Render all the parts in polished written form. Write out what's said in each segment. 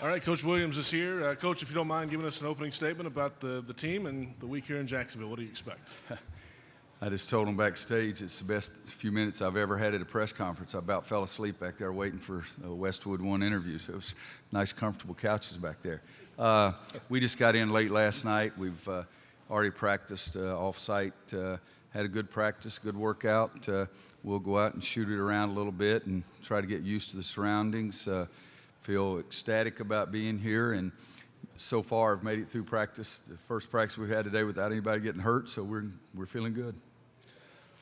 All right, Coach Williams is here. Coach, if you don't mind giving us an opening statement about the team and the week here in Jacksonville, what do you expect? I just told them backstage it's the best few minutes I've ever had at a press conference. I about fell asleep back there waiting for a Westwood One interview, so it was nice, comfortable couches back there. We just got in late last night. We've already practiced off-site, had a good practice, good workout. We'll go out and shoot it around a little bit and try to get used to the surroundings. Feel ecstatic about being here, and so far I've made it through practice, the first practice we've had today without anybody getting hurt, so we're feeling good.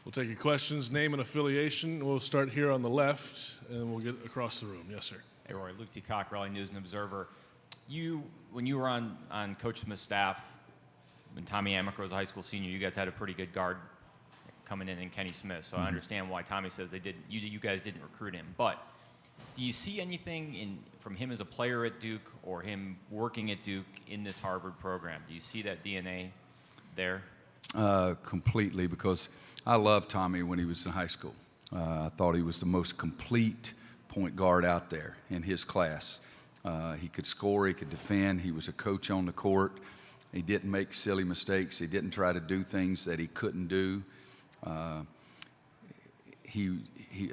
We'll take your questions, name and affiliation. We'll start here on the left, and we'll get across the room. Yes, sir. Hey, Roy. Luke T. Cockrell, News and Observer. When you were on Coach Smith's staff, when Tommy Amaker was a high school senior, you guys had a pretty good guard coming in Kenny Smith. So I understand why Tommy says you guys didn't recruit him. But do you see anything from him as a player at Duke or him working at Duke in this Harvard program? Do you see that DNA there? Completely, because I loved Tommy when he was in high school. I thought he was the most complete point guard out there in his class. He could score, he could defend, he was a coach on the court. He didn't make silly mistakes. He didn't try to do things that he couldn't do.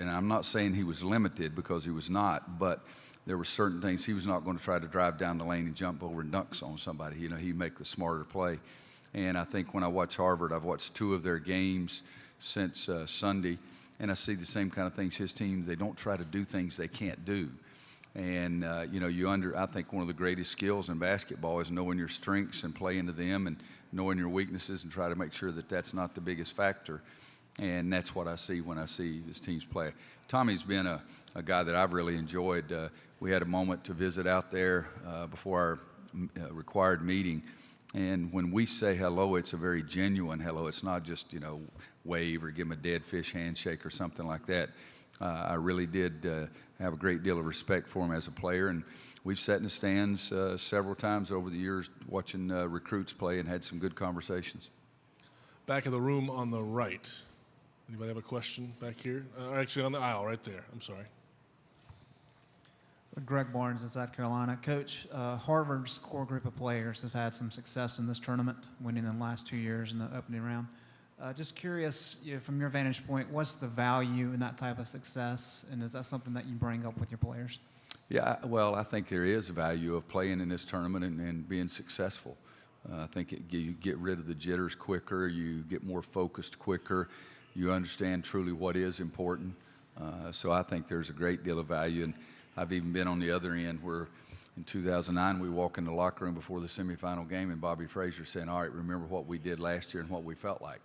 And I'm not saying he was limited, because he was not, but there were certain things he was not going to try to drive down the lane and jump over and dunks on somebody. You know, he'd make the smarter play. And I think when I watch Harvard, I've watched 2 of their games since Sunday, and I see the same kind of things. His teams, they don't try to do things they can't do. And, I think one of the greatest skills in basketball is knowing your strengths and play into them, and knowing your weaknesses and try to make sure that that's not the biggest factor. And that's what I see when I see his teams play. Tommy's been a guy that I've really enjoyed. We had a moment to visit out there before our required meeting. And when we say hello, it's a very genuine hello. It's not just, wave or give him a dead fish handshake or something like that. I really did have a great deal of respect for him as a player. And we've sat in the stands several times over the years watching recruits play and had some good conversations. Back of the room on the right. Anybody have a question back here? Actually, on the aisle right there. I'm sorry. Greg Barnes in South Carolina. Coach, Harvard's core group of players have had some success in this tournament, winning in the last 2 years in the opening round. Just curious, from your vantage point, what's the value in that type of success, and is that something that you bring up with your players? Yeah, well, I think there is value of playing in this tournament and being successful. I think you get rid of the jitters quicker, you get more focused quicker, you understand truly what is important. So I think there's a great deal of value, and I've even been on the other end where in 2009 we walk in the locker room before the semifinal game and Bobby Frazier saying, all right, remember what we did last year and what we felt like.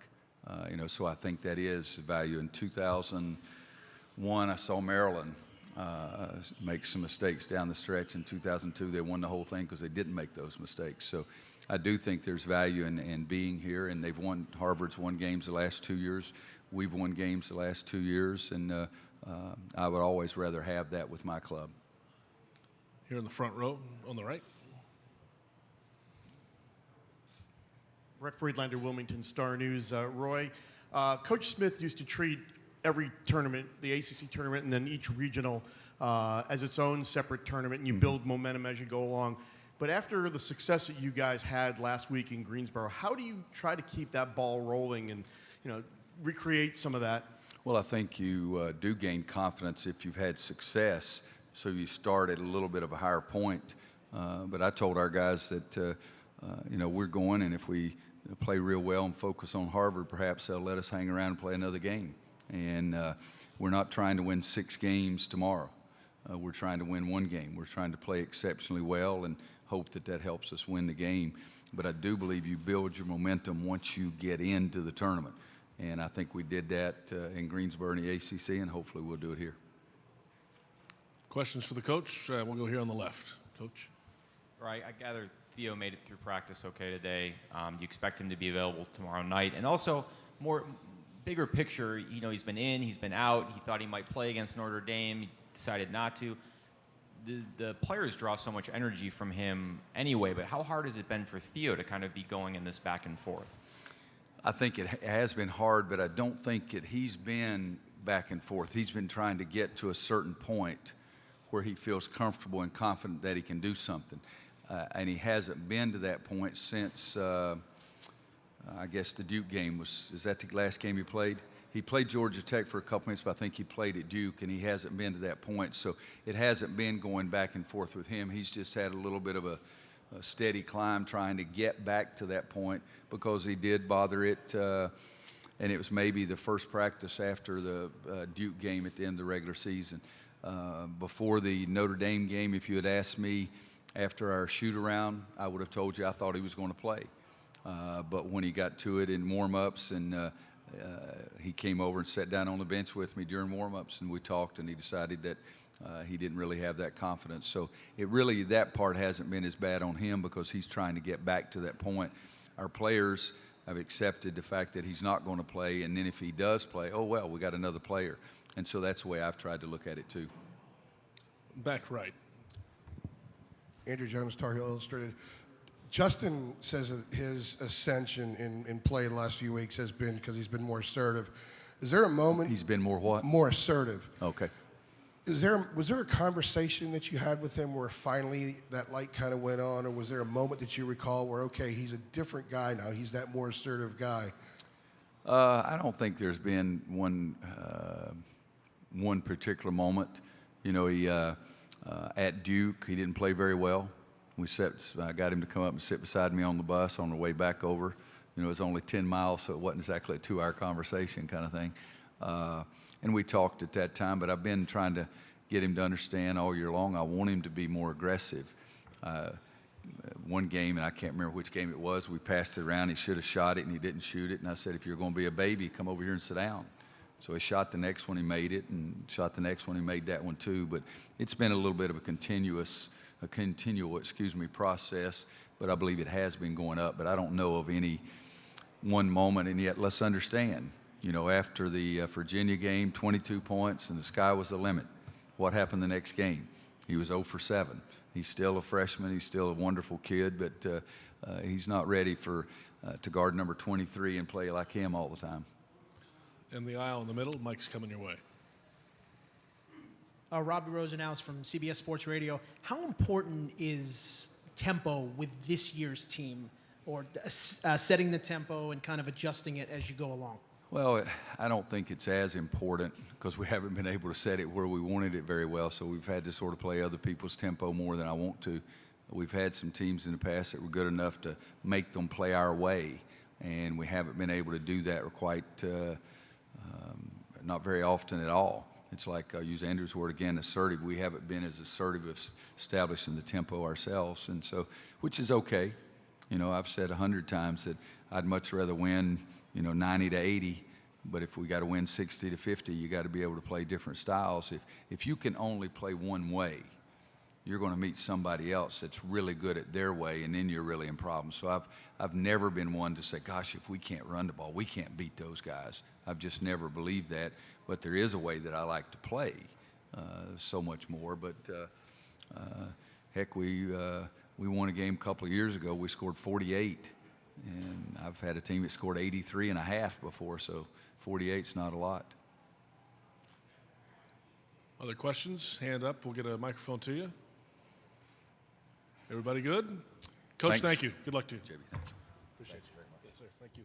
So I think that is value. In 2001, I saw Maryland make some mistakes down the stretch. In 2002, they won the whole thing because they didn't make those mistakes. So I do think there's value in being here, and Harvard's won games the last 2 years. We've won games the last 2 years, and I would always rather have that with my club. Here in the front row on the right. Brett Friedlander, Wilmington Star News. Roy, Coach Smith used to treat every tournament, the ACC tournament and then each regional, as its own separate tournament, and you build momentum as you go along. But after the success that you guys had last week in Greensboro, how do you try to keep that ball rolling and, recreate some of that? Well, I think you do gain confidence if you've had success, so you start at a little bit of a higher point. But I told our guys that, we're going, and if we play real well and focus on Harvard, perhaps they'll let us hang around and play another game. And we're not trying to win 6 games tomorrow. We're trying to win 1 game. We're trying to play exceptionally well and hope that helps us win the game. But I do believe you build your momentum once you get into the tournament. And I think we did that in Greensboro in the ACC, and hopefully we'll do it here. Questions for the coach? We'll go here on the left. Coach? Right, I gather Theo made it through practice okay today. Do you expect him to be available tomorrow night? And also, bigger picture, he's been in, he's been out. He thought he might play against Notre Dame. He decided not to. The players draw so much energy from him anyway, but how hard has it been for Theo to kind of be going in this back and forth? I think it has been hard, but I don't think he's been back and forth. He's been trying to get to a certain point where he feels comfortable and confident that he can do something. And he hasn't been to that point since, I guess the Duke game is that the last game he played? He played Georgia Tech for a couple minutes, but I think he played at Duke, and he hasn't been to that point. So it hasn't been going back and forth with him. He's just had a little bit of a steady climb trying to get back to that point, because he did bother it. And it was maybe the first practice after the Duke game at the end of the regular season. Before the Notre Dame game, if you had asked me after our shoot-around, I would have told you I thought he was going to play. But when he got to it in warm-ups, and he came over and sat down on the bench with me during warm-ups, and we talked, and he decided that he didn't really have that confidence. So that part hasn't been as bad on him, because he's trying to get back to that point. Our players have accepted the fact that he's not going to play, and then if he does play, oh, well, we got another player. And so that's the way I've tried to look at it too. Back right. Andrew Jones, Tar Heel Illustrated. Justin says that his ascension in play in the last few weeks has been because he's been more assertive. Is there a moment? He's been more what? More assertive. Okay. Was there a conversation that you had with him where finally that light kind of went on, or was there a moment that you recall where, okay, he's a different guy now, he's that more assertive guy? I don't think there's been one particular moment. You know, he at Duke, he didn't play very well. I got him to come up and sit beside me on the bus on the way back over. You know, it was only 10 miles, so it wasn't exactly a 2-hour conversation kind of thing. And we talked at that time, but I've been trying to get him to understand all year long. I want him to be more aggressive. One game, and I can't remember which game it was, we passed it around. He should have shot it, and he didn't shoot it. And I said, if you're going to be a baby, come over here and sit down. So he shot the next one, he made it, and shot the next one, he made that one too. But it's been a little bit of a continual process, but I believe it has been going up. But I don't know of any one moment, and yet let's understand, you know, after the Virginia game, 22 points, and the sky was the limit. What happened the next game? He was 0 for 7. He's still a freshman. He's still a wonderful kid, but he's not ready to guard number 23 and play like him all the time. In the aisle in the middle, Mike's coming your way. Robbie Rosenhaus from CBS Sports Radio. How important is tempo with this year's team, or setting the tempo and kind of adjusting it as you go along? Well, I don't think it's as important, because we haven't been able to set it where we wanted it very well, so we've had to sort of play other people's tempo more than I want to. We've had some teams in the past that were good enough to make them play our way, and we haven't been able to do that quite, not very often at all. It's like, I'll use Andrew's word again, assertive. We haven't been as assertive as establishing the tempo ourselves, and so, which is okay. You know, I've said 100 times that I'd much rather win, 90 to 80, but if we got to win 60 to 50, you got to be able to play different styles. If you can only play one way, you're going to meet somebody else that's really good at their way, and then you're really in problems. So I've never been one to say, gosh, if we can't run the ball, we can't beat those guys. I've just never believed that, but there is a way that I like to play so much more. But heck, we won a game a couple of years ago. We scored 48. And I've had a team that scored 83 and a half before, so 48's not a lot. Other questions? Hand up. We'll get a microphone to you. Everybody good? Coach, Thanks. thank you. Good luck to you. JB, thank you. Appreciate you very much. Yes, sir. Thank you.